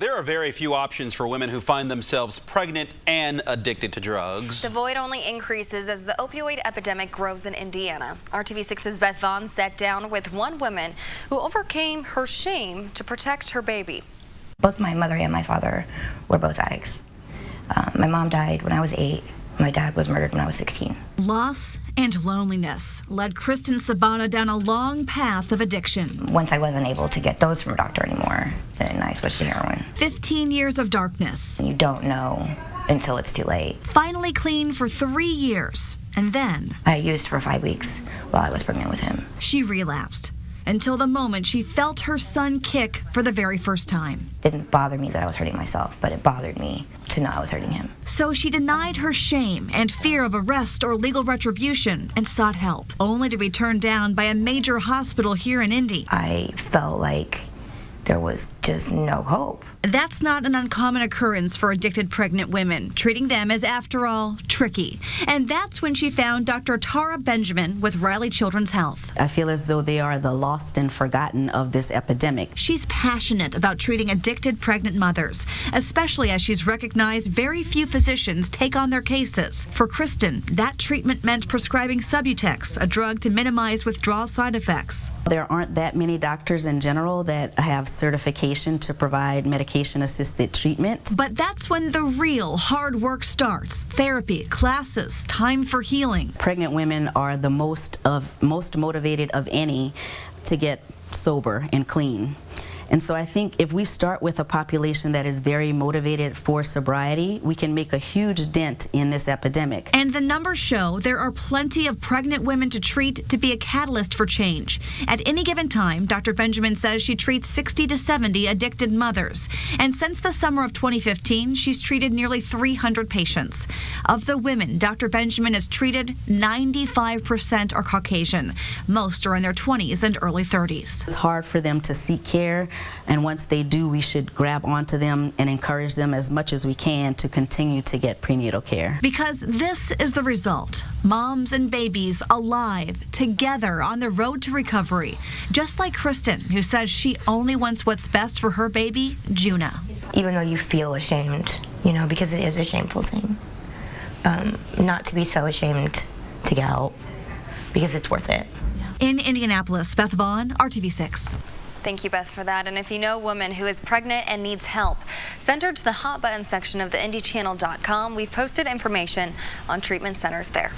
There are very few options for women who find themselves pregnant and addicted to drugs. The void only increases as the opioid epidemic grows in Indiana. RTV6's Beth Vaughn sat down with one woman who overcame her shame to protect her baby. Both my mother and my father were both addicts. My mom died when I was 8. My dad was murdered when I was 16. Loss and loneliness led Kristen Sabana down a long path of addiction. Once I wasn't able to get those from a doctor anymore, then I switched to heroin. 15 years of darkness. You don't know until it's too late. Finally clean for 3 years. And then I used for 5 weeks while I was pregnant with him. She relapsed until the moment she felt her son kick for the very first time. It didn't bother me that I was hurting myself, but it bothered me to know I was hurting him. So she denied her shame and fear of arrest or legal retribution and sought help, only to be turned down by a major hospital here in Indy. I felt like there was just no hope. That's not an uncommon occurrence for addicted pregnant women, treating them as, after all, tricky. And that's when she found Dr. Tara Benjamin with Riley Children's Health. I feel as though they are the lost and forgotten of this epidemic. She's passionate about treating addicted pregnant mothers, especially as she's recognized very few physicians take on their cases. For Kristen, that treatment meant prescribing Subutex, a drug to minimize withdrawal side effects. There aren't that many doctors in general that have certification to provide medication-assisted treatment. But that's when the real hard work starts. Therapy, classes, time for healing. Pregnant women are the most motivated of any to get sober and clean. And so I think if we start with a population that is very motivated for sobriety, we can make a huge dent in this epidemic. And the numbers show there are plenty of pregnant women to treat to be a catalyst for change. At any given time, Dr. Benjamin says she treats 60 to 70 addicted mothers. And since the summer of 2015, she's treated nearly 300 patients. Of the women Dr. Benjamin has treated, 95% are Caucasian. Most are in their 20s and early 30s. It's hard for them to seek care. And once they do, we should grab onto them and encourage them as much as we can to continue to get prenatal care. Because this is the result. Moms and babies alive, together on the road to recovery. Just like Kristen, who says she only wants what's best for her baby, Juna. Even though you feel ashamed, because it is a shameful thing, not to be so ashamed to get help, because it's worth it. In Indianapolis, Beth Vaughn, RTV6. Thank you, Beth, for that. And if you know a woman who is pregnant and needs help, send her to the hot button section of the IndyChannel.com. We've posted information on treatment centers there.